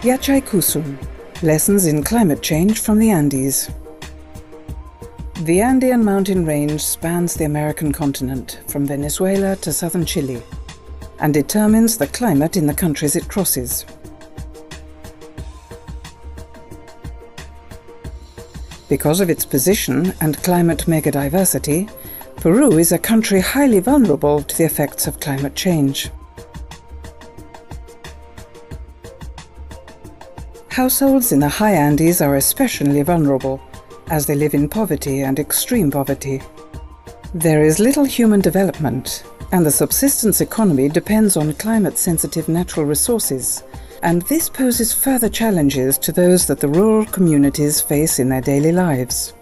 Yachaykusun, Lessons in Climate Change from the Andes. The Andean mountain range spans the American continent, from Venezuela to southern Chile, and determines the climate in the countries it crosses. Because of its position and climate megadiversity, Peru is a country highly vulnerable to the effects of climate change. Households in the high Andes are especially vulnerable, as they live in poverty and extreme poverty. There is little human development, and the subsistence economy depends on climate-sensitive natural resources, and this poses further challenges to those that the rural communities face in their daily lives.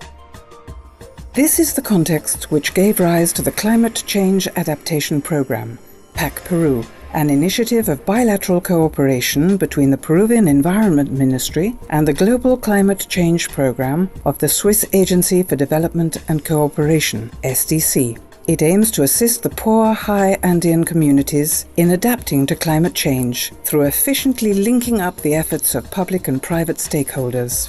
This is the context which gave rise to the Climate Change Adaptation Program, PAC Peru, an initiative of bilateral cooperation between the Peruvian Environment Ministry and the Global Climate Change Program of the Swiss Agency for Development and Cooperation, SDC. It aims to assist the poor high Andean communities in adapting to climate change through efficiently linking up the efforts of public and private stakeholders.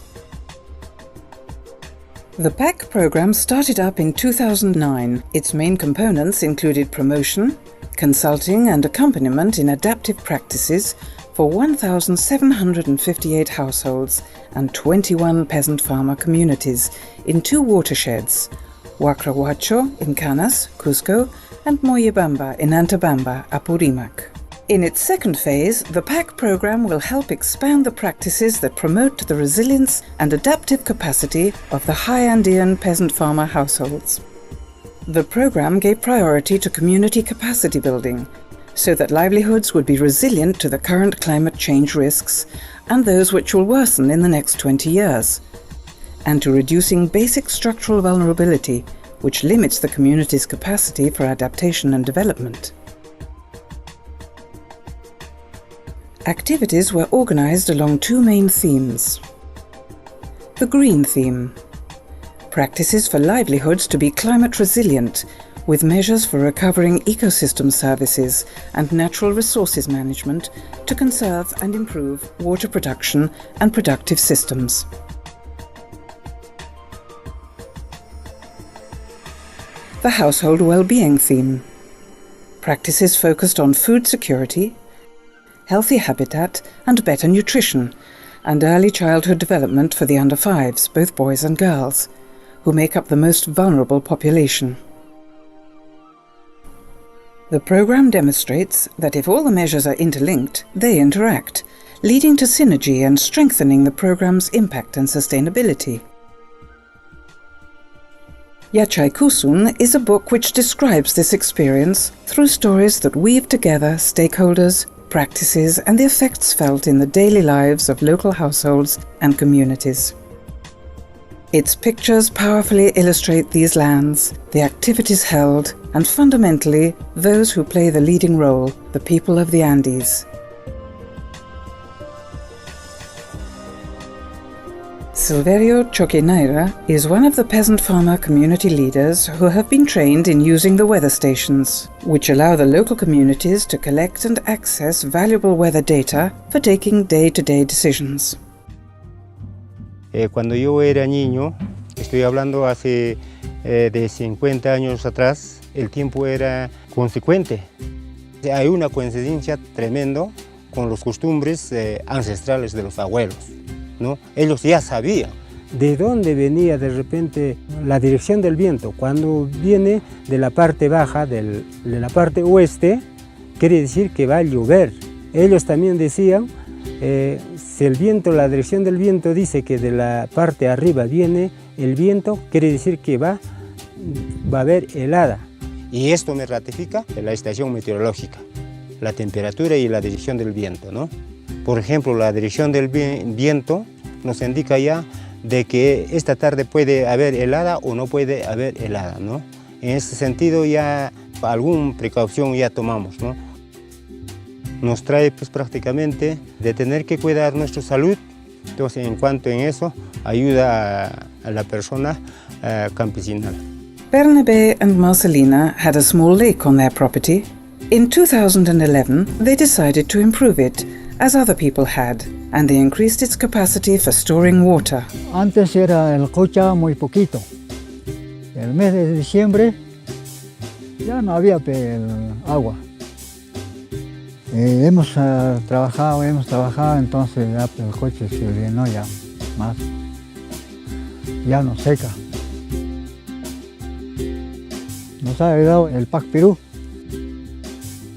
The PAC program started up in 2009. Its main components included promotion, consulting and accompaniment in adaptive practices for 1,758 households and 21 peasant farmer communities in 2 watersheds, Huacrahuacho in Canas, Cusco, and Mollebamba in Apurimac. In its second phase, the PAC program will help expand the practices that promote the resilience and adaptive capacity of the high Andean peasant farmer households. The program gave priority to community capacity building, so that livelihoods would be resilient to the current climate change risks and those which will worsen in the next 20 years, and to reducing basic structural vulnerability, which limits the community's capacity for adaptation and development. Activities were organized along 2 main themes. The green theme: practices for livelihoods to be climate resilient, with measures for recovering ecosystem services and natural resources management to conserve and improve water production and productive systems. The household well-being theme: practices focused on food security, healthy habitat and better nutrition, and early childhood development for the under 5s, both boys and girls, who make up the most vulnerable population. The program demonstrates that if all the measures are interlinked, they interact, leading to synergy and strengthening the program's impact and sustainability. Yachaykusun is a book which describes this experience through stories that weave together stakeholders, practices and the effects felt in the daily lives of local households and communities. Its pictures powerfully illustrate these lands, the activities held, and fundamentally, those who play the leading role, the people of the Andes. Silverio Choquinaira is one of the peasant farmer community leaders who have been trained in using the weather stations, which allow the local communities to collect and access valuable weather data for taking day-to-day decisions. Cuando yo era niño, estoy hablando hace de 50 años atrás, el tiempo era consecuente. Hay una coincidencia tremenda con las costumbres ancestrales de los abuelos, ¿no? Ellos ya sabían de dónde venía de repente la dirección del viento. Cuando viene de la parte baja, de la parte oeste, quiere decir que va a llover. Ellos también decían, si el viento, la dirección del viento dice que de la parte arriba viene el viento, quiere decir que va a haber helada. Y esto me ratifica la estación meteorológica, la temperatura y la dirección del viento, ¿no? Por ejemplo, la dirección del viento nos indica ya de que esta tarde puede haber helada o no puede haber helada, ¿no? En ese sentido ya alguna precaución ya tomamos, ¿no? Nos trae pues prácticamente de tener que cuidar nuestra salud. Entonces, en cuanto en eso, ayuda a la persona campesinal. Bernabe and Marcelina had a small lake on their property. In 2011, they decided to improve it as other people had, and they increased its capacity for storing water. Antes era el cocha muy poquito. El mes de diciembre ya no había agua. Hemos trabajado, entonces ya el coche se llenó ya más. Ya no seca. Nos ha ayudado el PAC Perú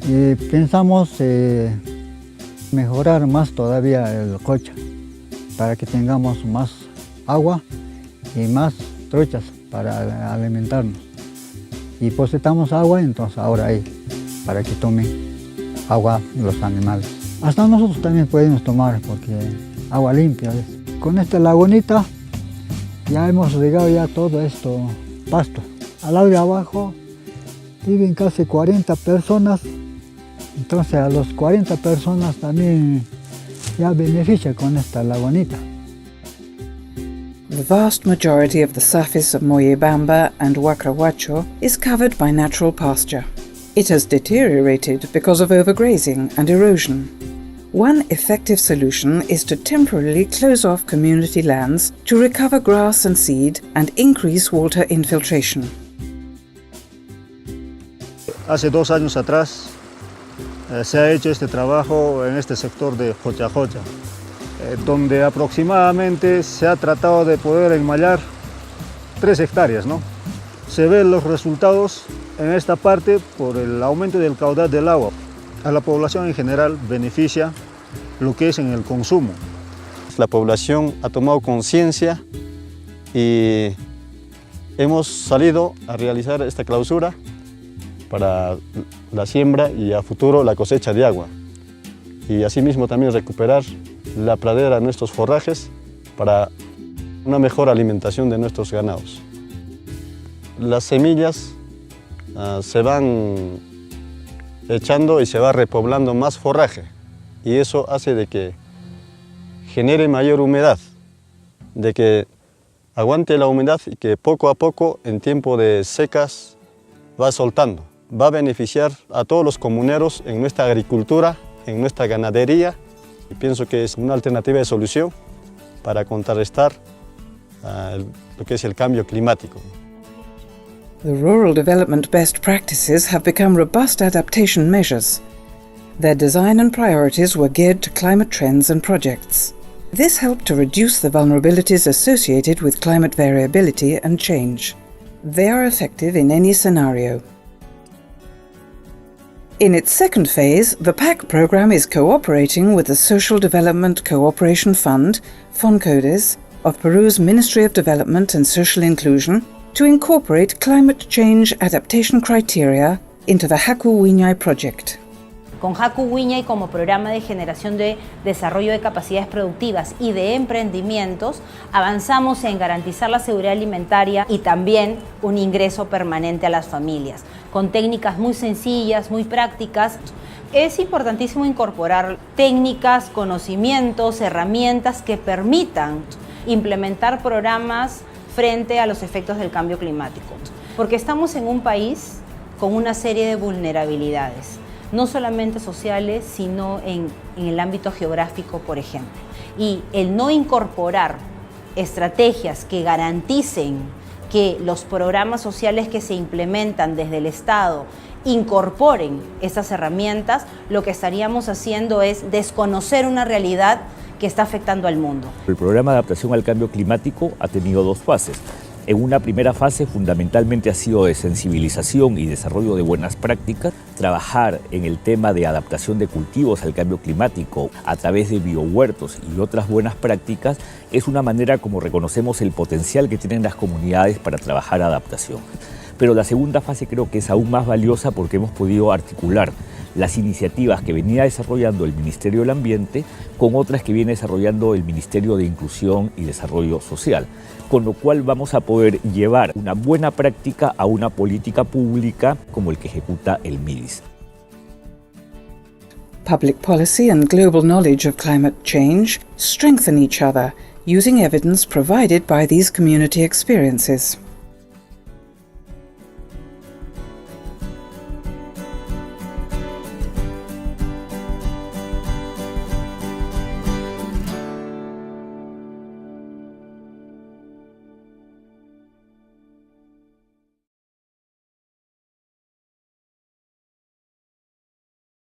y pensamos mejorar más todavía el coche para que tengamos más agua y más truchas para alimentarnos. Y positamos agua, entonces ahora hay para que tomen agua los animales. Hasta nosotros también podemos tomar porque agua limpia. ¿Ves? Con esta lagunita ya hemos regado ya todo esto pasto. Al lado de abajo viven casi 40 personas, entonces a los 40 personas también ya beneficia con esta lagunita. The vast majority of the surface of Mollebamba and Huacrahuacho is covered by natural pasture. It has deteriorated because of overgrazing and erosion. One effective solution is to temporarily close off community lands to recover grass and seed and increase water infiltration. Hace 2 años atrás se ha hecho este trabajo en este sector de Huacrahuacho, donde aproximadamente se ha tratado de poder enmallar 3 hectáreas, ¿no? Se ven los resultados en esta parte por el aumento del caudal del agua. A la población en general beneficia lo que es en el consumo. La población ha tomado conciencia y hemos salido a realizar esta clausura para la siembra y a futuro la cosecha de agua. Y asimismo también recuperar la pradera de nuestros forrajes para una mejor alimentación de nuestros ganados. Las semillas se van echando y se va repoblando más forraje y eso hace de que genere mayor humedad, de que aguante la humedad y que poco a poco en tiempo de secas va soltando. Va a beneficiar a todos los comuneros en nuestra agricultura, en nuestra ganadería y pienso que es una alternativa de solución para contrarrestar lo que es el cambio climático. The rural development best practices have become robust adaptation measures. Their design and priorities were geared to climate trends and projects. This helped to reduce the vulnerabilities associated with climate variability and change. They are effective in any scenario. In its second phase, the PAC program is cooperating with the Social Development Cooperation Fund, FONCODES, of Peru's Ministry of Development and Social Inclusion to incorporate climate change adaptation criteria into the Huacrahuacho project. Con Huacrahuacho como programa de generación de desarrollo de capacidades productivas y de emprendimientos, avanzamos en garantizar la seguridad alimentaria y también un ingreso permanente a las familias, con técnicas muy sencillas, muy prácticas. Es importantísimo incorporar técnicas, conocimientos, herramientas que permitan implementar programas frente a los efectos del cambio climático, porque estamos en un país con una serie de vulnerabilidades, no solamente sociales, sino en el ámbito geográfico, por ejemplo. Y el no incorporar estrategias que garanticen que los programas sociales que se implementan desde el Estado incorporen estas herramientas, lo que estaríamos haciendo es desconocer una realidad que está afectando al mundo. El programa de adaptación al cambio climático ha tenido 2 fases. En una primera fase fundamentalmente ha sido de sensibilización y desarrollo de buenas prácticas, trabajar en el tema de adaptación de cultivos al cambio climático a través de biohuertos y otras buenas prácticas es una manera como reconocemos el potencial que tienen las comunidades para trabajar adaptación. Pero la segunda fase creo que es aún más valiosa porque hemos podido articular las iniciativas que venía desarrollando el Ministerio del Ambiente con otras que viene desarrollando el Ministerio de Inclusión y Desarrollo Social, con lo cual vamos a poder llevar una buena práctica a una política pública como el que ejecuta el MIDIS. Public policy and global knowledge of climate change strengthen each other using evidence provided by these community experiences.